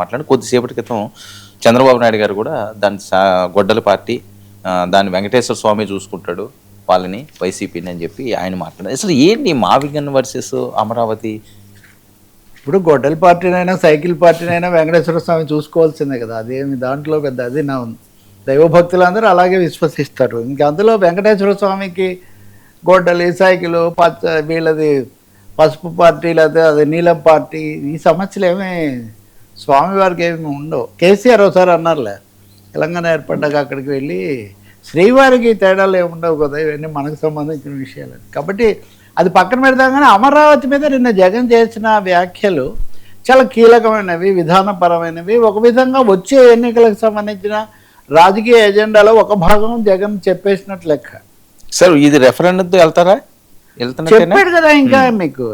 మాట్లాడి కొద్దిసేపటి క్రితం చంద్రబాబు నాయుడు గారు కూడా దాని గొడ్డల పార్టీ దాన్ని వెంకటేశ్వర స్వామి చూసుకుంటాడు వాళ్ళని వైసీపీని అని చెప్పి ఆయన మాట్లాడారు. అసలు ఏంటి మావిగన్ వర్సెస్ అమరావతి? ఇప్పుడు గొడ్డల పార్టీనైనా సైకిల్ పార్టీనైనా వెంకటేశ్వర స్వామి చూసుకోవాల్సిందే కదా, అదేమి దాంట్లో పెద్ద అది నా దైవభక్తులు అందరూ అలాగే విశ్వసిస్తారు. ఇంకా అందులో వెంకటేశ్వర స్వామికి గొడ్డలి సైకిల్ వీళ్ళది పసుపు పార్టీ లేకపోతే అది నీలం పార్టీ ఈ సమస్యలు ఏమీ స్వామివారికి ఏమి ఉండవు. కేసీఆర్ ఒకసారి అన్నారులే, తెలంగాణ ఏర్పడ్డాక అక్కడికి వెళ్ళి శ్రీవారికి తేడాలు ఏమి ఉండవు కదా, ఇవన్నీ మనకు సంబంధించిన విషయాలు. కాబట్టి అది పక్కన పెడతాం. కానీ అమరావతి మీద నిన్న జగన్ చేసిన వ్యాఖ్యలు చాలా కీలకమైనవి, విధానపరమైనవి. ఒక విధంగా వచ్చే ఎన్నికలకు సంబంధించిన రాజకీయ ఎజెండాలో ఒక భాగం జగన్ చెప్పేసినట్లు లెక్క. సార్ ఇది రెఫరెండంతో వెళ్తారా? చెప్పాడు కదా. ఇంకా మీకు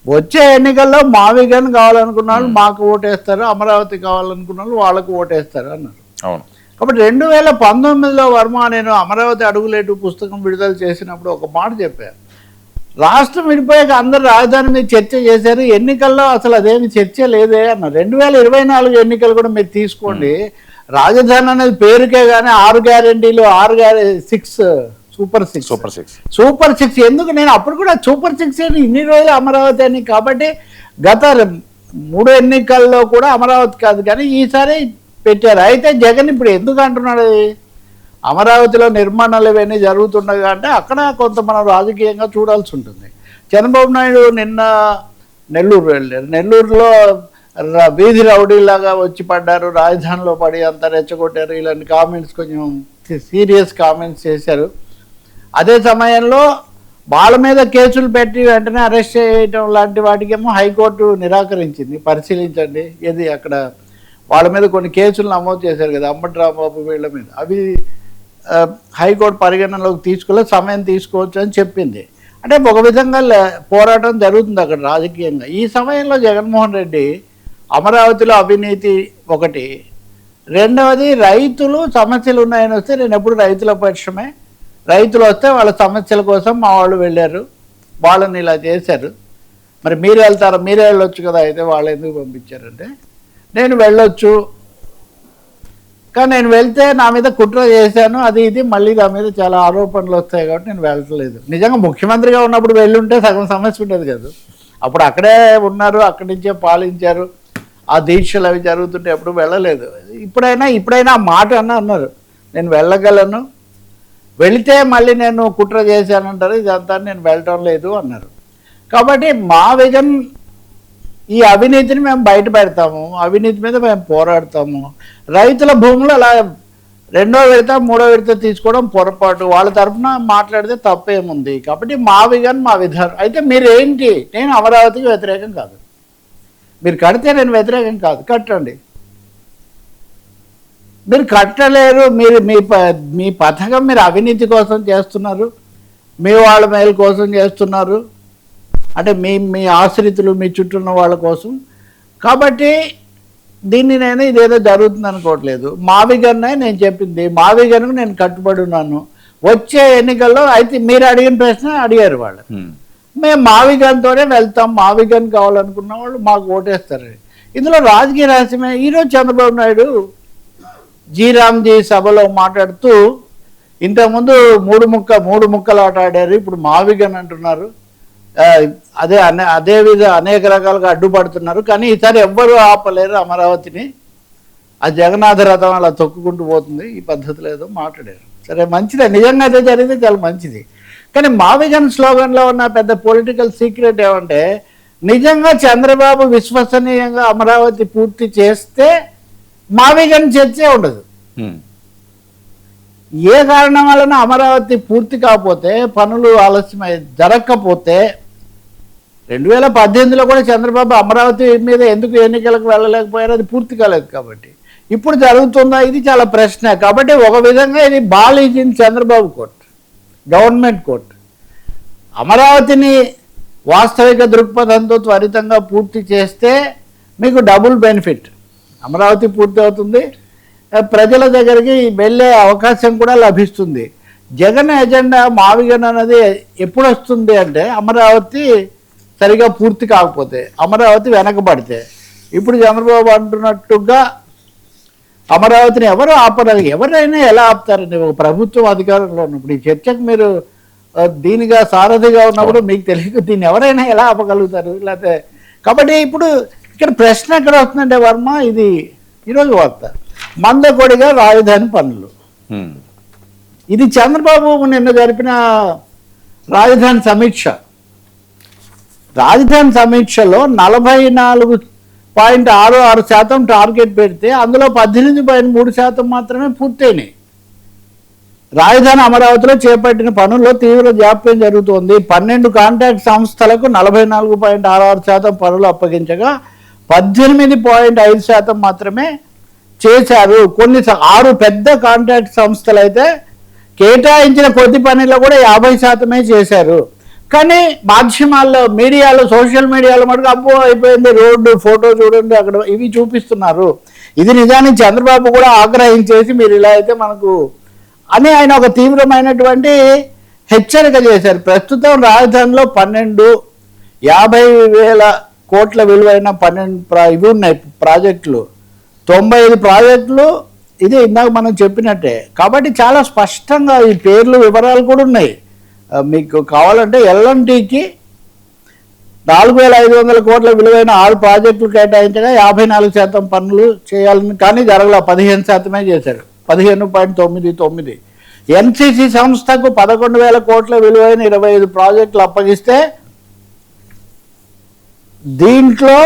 వచ్చే ఎన్నికల్లో మావిగన్ కావాలనుకున్న వాళ్ళు మాకు ఓటేస్తారు, అమరావతి కావాలనుకున్న వాళ్ళు వాళ్ళకు ఓటేస్తారు అన్నారు. అవును. కాబట్టి 2019లో వర్మ నేను అమరావతి అడుగులేటు పుస్తకం విడుదల చేసినప్పుడు ఒక మాట చెప్పాను, రాష్ట్రం విడిపోయాక అందరు రాజధాని మీద చర్చ చేశారు, ఎన్నికల్లో అసలు అదేమి చర్చ లేదే అన్నారు. 2024 ఎన్నికలు కూడా మీరు తీసుకోండి, రాజధాని అనేది పేరుకే కానీ 6 గ్యారెంటీలు 6 సూపర్ సిక్స్ ఎందుకు? నేను అప్పుడు కూడా సూపర్ 6 ఇన్ని రోజులు అమరావతి అని. కాబట్టి గత 3 ఎన్నికల్లో కూడా అమరావతి కాదు కానీ ఈసారి పెట్టారు. అయితే జగన్ ఇప్పుడు ఎందుకు అంటున్నాడు అమరావతిలో నిర్మాణాలు ఇవన్నీ జరుగుతుండగా అంటే అక్కడ కొంత మనం రాజకీయంగా చూడాల్సి ఉంటుంది. చంద్రబాబు నాయుడు నిన్న నెల్లూరు వెళ్ళారు. నెల్లూరులో వీధి రౌడీలాగా వచ్చి పడ్డారు, రాజధానిలో పడి అంతా రెచ్చగొట్టారు, ఇలాంటి కామెంట్స్ కొంచెం సీరియస్ కామెంట్స్ చేశారు. అదే సమయంలో వాళ్ళ మీద కేసులు పెట్టి వెంటనే అరెస్ట్ చేయడం లాంటి వాటికేమో హైకోర్టు నిరాకరించింది. పరిశీలించండి, ఏది అక్కడ వాళ్ళ మీద కొన్ని కేసులు నమోదు చేశారు కదా, అంబటి రాంబాబు వీళ్ళ మీద, అవి హైకోర్టు పరిగణనలోకి తీసుకుని సమయం తీసుకోవచ్చు అని చెప్పింది. అంటే ఒక విధంగా పోరాటం జరుగుతుంది అక్కడ రాజకీయంగా. ఈ సమయంలో జగన్మోహన్ రెడ్డి అమరావతిలో అవినీతి ఒకటి, రెండవది రైతులు సమస్యలు ఉన్నాయని వస్తే నేను ఎప్పుడు రైతుల పక్షమే, రైతులు వస్తే వాళ్ళ సమస్యల కోసం మా వాళ్ళు వెళ్ళారు, వాళ్ళని ఇలా చేశారు, మరి మీరు వెళ్తారా, మీరే వెళ్ళొచ్చు కదా, అయితే వాళ్ళు ఎందుకు పంపించారంటే నేను వెళ్ళొచ్చు కానీ నేను వెళ్తే నా మీద కుట్ర చేశాను అది ఇది మళ్ళీ నా మీద చాలా ఆరోపణలు వస్తాయి కాబట్టి నేను వెళ్ళట్లేదు. నిజంగా ముఖ్యమంత్రిగా ఉన్నప్పుడు వెళ్ళుంటే సగం సమస్య ఉండేది కాదు. అప్పుడు అక్కడే ఉన్నారు, అక్కడి నుంచే పాలించారు, ఆ దీక్షలు అవి జరుగుతుంటే ఎప్పుడు వెళ్ళలేదు. ఇప్పుడైనా మాట అన్నారు, నేను వెళ్ళగలను, వెళితే మళ్ళీ నేను కుట్ర చేశానంటారు, ఇదంతా నేను వెళ్ళటం లేదు అన్నారు. కాబట్టి మా విజన్ ఈ అవినీతిని మేము బయట పెడతాము, అవినీతి మీద మేము పోరాడతాము. రైతుల భూములు అలా 2వ విడత 3వ విడత తీసుకోవడం పొరపాటు, వాళ్ళ తరఫున మాట్లాడితే తప్పేముంది. కాబట్టి మా విజన్ మా విధానం. అయితే మీరు ఏంటి, నేను అమరావతికి వ్యతిరేకం కాదు, మీరు కడితే నేను వ్యతిరేకం కాదు, కట్టండి. మీరు కట్టలేరు, మీరు మీ పథకం మీరు అవినీతి కోసం చేస్తున్నారు, మీ వాళ్ళ మేలు కోసం చేస్తున్నారు, అంటే మీ ఆశ్రితులు మీ చుట్టూ ఉన్న వాళ్ళ కోసం. కాబట్టి దీన్ని నేను ఇదేదో జరుగుతుంది అనుకోవట్లేదు. మావిగన్నే నేను చెప్పింది, మావిగన్కు నేను కట్టుబడి ఉన్నాను. వచ్చే ఎన్నికల్లో అయితే మీరు అడిగిన ప్రశ్న అడిగారు వాళ్ళు, మేము మావిగన్తోనే వెళ్తాం, మావిగన్ కావాలనుకున్న వాళ్ళు మాకు ఓటేస్తారు. ఇందులో రాజకీయ రహస్యమే. ఈరోజు చంద్రబాబు నాయుడు జీరామ్జీ సభలో మాట్లాడుతూ ఇంతకుముందు మూడు ముక్కలు ఆట ఆడారు, ఇప్పుడు మావిగన్ అంటున్నారు, అనేక రకాలుగా అడ్డుపడుతున్నారు, కానీ ఈసారి ఎవ్వరూ ఆపలేరు అమరావతిని, ఆ జగన్నాథ రథం అలా తొక్కుకుంటూ పోతుంది, ఈ పద్ధతిలో ఏదో మాట్లాడారు. సరే మంచిదే, నిజంగా అదే జరిగితే చాలా మంచిది. కానీ మావిగన్ స్లోగన్లో ఉన్న పెద్ద పొలిటికల్ సీక్రెట్ ఏమంటే నిజంగా చంద్రబాబు విశ్వసనీయంగా అమరావతి పూర్తి చేస్తే మావిగన్ చర్చే ఉండదు. ఏ కారణం వలన అమరావతి పూర్తి కాకపోతే, పనులు ఆలస్యమై జరగకపోతే, 2018లో కూడా చంద్రబాబు అమరావతి మీద ఎందుకు ఎన్నికలకు వెళ్ళలేకపోయారు, అది పూర్తి కాలేదు. కాబట్టి ఇప్పుడు జరుగుతుందా, ఇది చాలా ప్రశ్న. కాబట్టి ఒక విధంగా ఇది ball is in Chandrababu court, government court. అమరావతిని వాస్తవిక దృక్పథంతో త్వరితంగా పూర్తి చేస్తే మీకు డబుల్ బెనిఫిట్, అమరావతి పూర్తి అవుతుంది, ప్రజల దగ్గరికి వెళ్ళే అవకాశం కూడా లభిస్తుంది. జగన్ ఎజెండా మావిగన్ అనేది ఎప్పుడు వస్తుంది అంటే అమరావతి సరిగా పూర్తి కాకపోతే, అమరావతి వెనకబడితే. ఇప్పుడు చంద్రబాబు అంటున్నట్టుగా అమరావతిని ఎవరు ఆపరు, ఎవరైనా ఎలా ఆపుతారండి ఒక ప్రభుత్వం అధికారంలో ఉన్నప్పుడు? ఈ చర్చకు మీరు దీనిగా సారథిగా ఉన్నప్పుడు మీకు తెలియదు దీన్ని ఎవరైనా ఎలా ఆపగలుగుతారు? లేకపోతే కాబట్టి ఇప్పుడు ఇక్కడ ప్రశ్న ఎక్కడ వస్తుందంటే వర్మ, ఇది ఈరోజు వార్త, మందకొడిగా రాజధాని పనులు. ఇది చంద్రబాబు నిన్న జరిపిన రాజధాని సమీక్షలో 44.66% టార్గెట్ పెడితే అందులో 18.3% మాత్రమే పూర్తయినాయి. రాజధాని అమరావతిలో చేపట్టిన పనుల్లో తీవ్ర జాప్యం జరుగుతోంది. 12 కాంట్రాక్ట్ సంస్థలకు 44.66% పనులు అప్పగించగా 18.5% మాత్రమే చేశారు. 6 పెద్ద కాంట్రాక్ట్ సంస్థలు అయితే కేటాయించిన కొద్ది పనిలో కూడా 50% చేశారు. కానీ మాధ్యమాల్లో, మీడియాలో, సోషల్ మీడియాలో మటుకు అబ్బో అయిపోయింది, రోడ్డు ఫోటో చూడండి అక్కడ, ఇవి చూపిస్తున్నారు. ఇది నిజానికి చంద్రబాబు కూడా ఆగ్రహించేసి మీరు ఇలా అయితే మనకు అని ఆయన ఒక తీవ్రమైనటువంటి హెచ్చరిక చేశారు. ప్రస్తుతం రాజధానిలో 50,000 కోట్ల విలువైన 12 ఇవి ఉన్నాయి ప్రాజెక్టులు, 95 ప్రాజెక్టులు. ఇది ఇందాక మనం చెప్పినట్టే. కాబట్టి చాలా స్పష్టంగా ఈ పేర్లు, వివరాలు కూడా ఉన్నాయి. మీకు కావాలంటే ఎల్ఎన్టీకి 4,500 కోట్ల విలువైన 6 ప్రాజెక్టులు కేటాయించగా 54% పనులు చేయాలని, కానీ జరగల 15% చేశారు, 15.99. ఎన్సీసీ సంస్థకు 11,000 కోట్ల విలువైన 25 ప్రాజెక్టులు అప్పగిస్తే దీంట్లో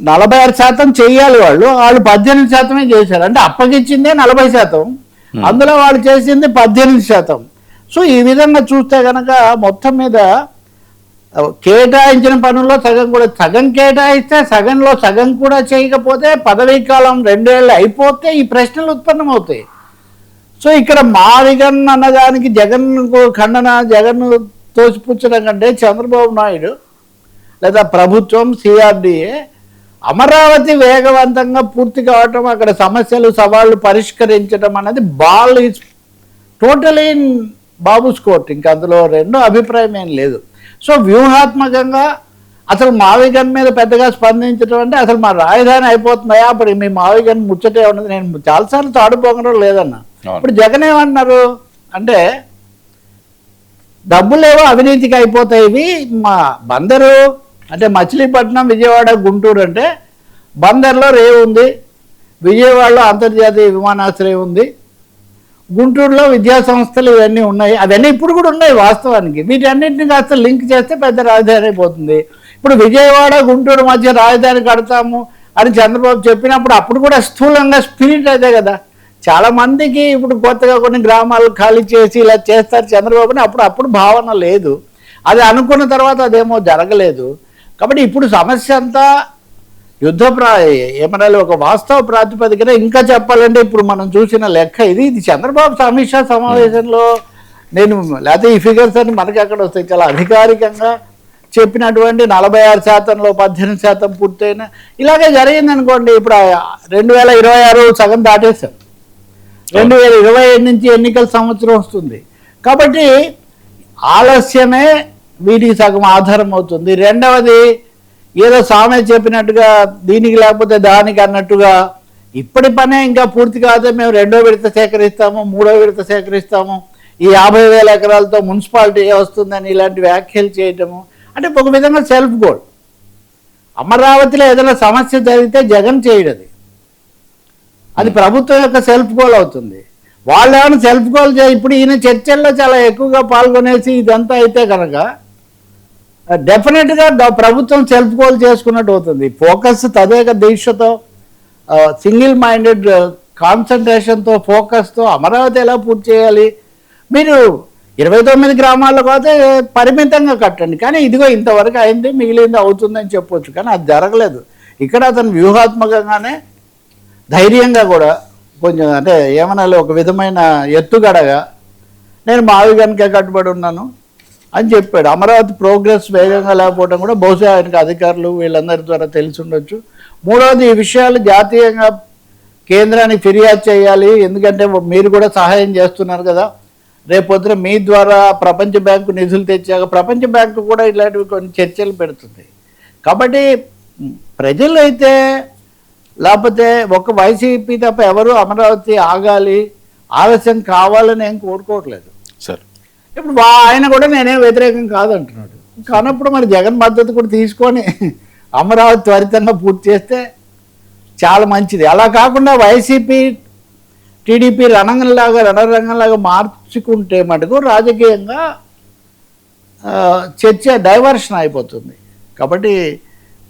46% చేయాలి, వాళ్ళు 18% చేశారు. అంటే అప్పగించిందే 40%, అందులో వాళ్ళు చేసింది 18%. సో ఈ విధంగా చూస్తే కనుక మొత్తం మీద కేటాయించిన పనుల్లో సగం కేటాయిస్తే సగంలో సగం కూడా చేయకపోతే పదవీ కాలం 2 ఏళ్ళు అయిపోతే ఈ ప్రశ్నలు ఉత్పన్నమవుతాయి. సో ఇక్కడ మావిగన్ అన్నదానికి జగన్ ఖండన, జగన్ తోసిపుచ్చడం కంటే చంద్రబాబు నాయుడు లేదా ప్రభుత్వం, సిఆర్డీఏ అమరావతి వేగవంతంగా పూర్తి కావటం, అక్కడ సమస్యలు, సవాళ్లు పరిష్కరించడం అనేది ball is totally in Babu's court. ఇంకా అందులో రెండో అభిప్రాయం ఏం లేదు. సో వ్యూహాత్మకంగా అసలు మావిగన్ మీద పెద్దగా స్పందించడం అంటే అసలు మా రాజధాని అయిపోతుందా, అప్పుడు మీ మావిగన్ ముచ్చటే ఉన్నది. నేను చాలాసార్లు తాడుపోగడం లేదన్న. ఇప్పుడు జగన్ ఏమన్నారు అంటే డబ్బులేవో అవినీతికి అయిపోతాయి, ఇవి మా బందరు అంటే మచిలీపట్నం, విజయవాడ, గుంటూరు అంటే బందర్లో రేవు ఉంది, విజయవాడలో అంతర్జాతీయ విమానాశ్రయం ఉంది, గుంటూరులో విద్యా సంస్థలు ఇవన్నీ ఉన్నాయి. అవన్నీ ఇప్పుడు కూడా ఉన్నాయి వాస్తవానికి. వీటన్నింటిని కాస్త లింక్ చేస్తే పెద్ద రాజధాని అయిపోతుంది. ఇప్పుడు విజయవాడ, గుంటూరు మధ్య రాజధాని కడతాము అని చంద్రబాబు చెప్పినప్పుడు అప్పుడు కూడా స్థూలంగా స్పిరిట్ అదే కదా. చాలా మందికి ఇప్పుడు కొత్తగా కొన్ని గ్రామాలు ఖాళీ చేసి ఇలా చేస్తారు చంద్రబాబుని, అప్పుడు భావన లేదు. అది అనుకున్న తర్వాత అదేమో జరగలేదు. కాబట్టి ఇప్పుడు సమస్య అంతా ఏమనాలి, ఒక వాస్తవ ప్రాతిపదికన. ఇంకా చెప్పాలంటే ఇప్పుడు మనం చూసిన లెక్క ఇది చంద్రబాబు సమీక్షా సమావేశంలో నేను, లేకపోతే ఈ ఫిగర్స్ అని మనకి అక్కడ వస్తాయి, చాలా అధికారికంగా చెప్పినటువంటి 46%లో 18% పూర్తయిన ఇలాగే జరిగింది అనుకోండి. ఇప్పుడు 2026 సగం దాటేశాం, 2027 నుంచి ఎన్నికల సంవత్సరం వస్తుంది. కాబట్టి ఆలస్యమే వీటికి సగం ఆధారం అవుతుంది. రెండవది, ఏదో సామె చెప్పినట్టుగా దీనికి లేకపోతే దానికి అన్నట్టుగా ఇప్పటి పనే ఇంకా పూర్తి కాదు, మేము 2వ విడత సేకరిస్తాము, 3వ విడత సేకరిస్తాము, ఈ 50,000 ఎకరాలతో మున్సిపాలిటీ వస్తుందని ఇలాంటి వ్యాఖ్యలు చేయటము అంటే ఒక విధంగా సెల్ఫ్ గోల్. అమరావతిలో ఏదైనా సమస్య జరిగితే జగన్ చేయడది, అది ప్రభుత్వం యొక్క సెల్ఫ్ గోల్ అవుతుంది. వాళ్ళు ఏమైనా సెల్ఫ్ గోల్ ఇప్పుడు ఈయన చర్చల్లో చాలా ఎక్కువగా పాల్గొనేసి ఇదంతా అయితే కనుక డెఫినెట్గా ప్రభుత్వం సెల్ఫ్ గోల్ చేసుకున్నట్టు అవుతుంది. ఫోకస్, తదేక దీక్షతో, సింగిల్ మైండెడ్ కాన్సన్ట్రేషన్తో, ఫోకస్తో అమరావతి ఎలా పూర్తి చేయాలి. మీరు 29 గ్రామాలకు పోతే పరిమితంగా కట్టండి, కానీ ఇదిగో ఇంతవరకు అయింది, మిగిలింది అవుతుందని చెప్పొచ్చు. కానీ అది జరగలేదు. ఇక్కడ అతను వ్యూహాత్మకంగానే ధైర్యంగా కూడా కొంచెం అంటే ఏమనాలి, ఒక విధమైన ఎత్తుగడగా నేను మావిగన్కే కట్టుబడి ఉన్నాను అని చెప్పాడు. అమరావతి ప్రోగ్రెస్ వేగంగా లేకపోవడం కూడా బహుశా ఆయనకు అధికారులు వీళ్ళందరి ద్వారా తెలిసి ఉండొచ్చు. మూడవది, ఈ విషయాలు జాతీయంగా కేంద్రానికి ఫిర్యాదు చేయాలి, ఎందుకంటే మీరు కూడా సహాయం చేస్తున్నారు కదా, రేపొద్దున మీ ద్వారా ప్రపంచ బ్యాంకు నిధులు తెచ్చాక ప్రపంచ బ్యాంకు కూడా ఇలాంటివి కొన్ని చర్చలు పెడుతుంది. కాబట్టి ప్రజలు అయితే లేకపోతే ఒక వైసీపీ తప్ప ఎవరు అమరావతి ఆగాలి, ఆలస్యం కావాలని ఏం కోరుకోవట్లేదు. సార్ ఇప్పుడు ఆయన కూడా నేనేం వ్యతిరేకం కాదంటున్నాడు. కానప్పుడు మరి జగన్ మద్దతు కూడా తీసుకొని అమరావతి త్వరితంగా పూర్తి చేస్తే చాలా మంచిది. అలా కాకుండా వైసీపీ టీడీపీ రణరంగంలాగా మార్చుకుంటే మటుకు రాజకీయంగా చర్చ డైవర్షన్ అయిపోతుంది. కాబట్టి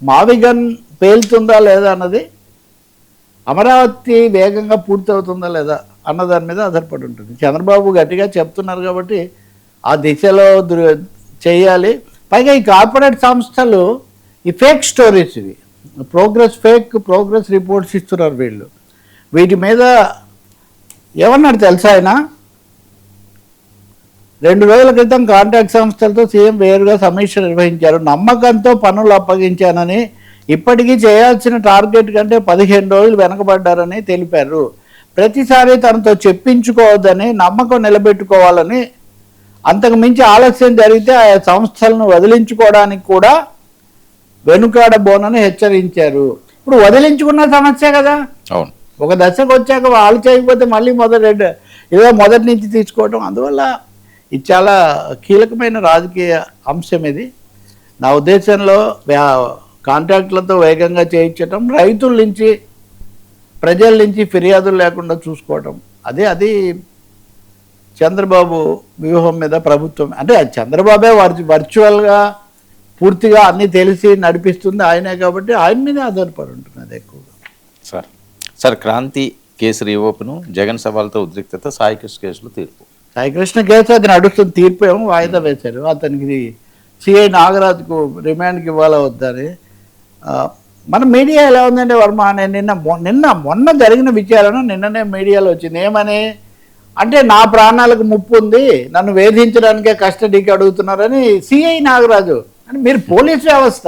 మావిగన్ పేలుతుందా లేదా అన్నది, అమరావతి వేగంగా పూర్తవుతుందా లేదా అన్న దాని మీద ఆధారపడి ఉంటుంది. చంద్రబాబు గట్టిగా చెప్తున్నారు కాబట్టి ఆ దిశలో చేయాలి. పైగా ఈ కార్పొరేట్ సంస్థలు ఈ ఫేక్ స్టోరీస్, ఇవి ఫేక్ ప్రోగ్రెస్ రిపోర్ట్స్ ఇస్తున్నారు వీళ్ళు. వీటి మీద ఏమన్నాడు తెలుసా ఆయన? 2 రోజుల క్రితం కాంట్రాక్ట్ సంస్థలతో సీఎం వేరుగా సమీక్ష నిర్వహించారు. నమ్మకంతో పనులు అప్పగించానని, ఇప్పటికీ చేయాల్సిన టార్గెట్ కంటే 15 రోజులు వెనకబడ్డారని తెలిపారు. ప్రతిసారి తనతో చెప్పించుకోవద్దని, నమ్మకం నిలబెట్టుకోవాలని, అంతకు మించి ఆలస్యం జరిగితే ఆ సంస్థలను వదిలించుకోవడానికి కూడా వెనుకాడబోనని హెచ్చరించారు. ఇప్పుడు వదిలించుకున్న సమస్య కదా, అవును. ఒక దశకు వచ్చాక వాళ్ళు చేయకపోతే మళ్ళీ మొదటి నుంచి తీసుకోవడం. అందువల్ల ఇది చాలా కీలకమైన రాజకీయ అంశం. ఇది నా ఉద్దేశంలో కాంట్రాక్టులతో వేగంగా చేయించడం, రైతుల నుంచి ప్రజల నుంచి ఫిర్యాదులు లేకుండా చూసుకోవడం, అది చంద్రబాబు వ్యూహం మీద ప్రభుత్వం. అంటే చంద్రబాబే వర్చువల్గా పూర్తిగా అన్నీ తెలిసి నడిపిస్తుంది ఆయనే, కాబట్టి ఆయన మీదే ఆధారపడి ఉంటుంది అది ఎక్కువగా. సార్ క్రాంతి కేసు రీఓపెను, జగన్ సవాల్తో ఉద్రిక్తత, సాయికృష్ణ కేసులో తీర్పు. సాయికృష్ణ కేసు అది నడుస్తుంది, తీర్పు ఏమో వాయిదా వేశారు. అతనికి సిఐ నాగరాజ్కు రిమాండ్కి ఇవ్వాలా వద్దని. మన మీడియా ఎలా ఉందంటే వర్మ, నేను మొన్న జరిగిన విచారణ నిన్ననే మీడియాలో వచ్చింది. ఏమని అంటే నా ప్రాణాలకు ముప్పు ఉంది, నన్ను వేధించడానికే కస్టడీకి అడుగుతున్నారని సిఐ నాగరాజు. అంటే మీరు పోలీస్ వ్యవస్థ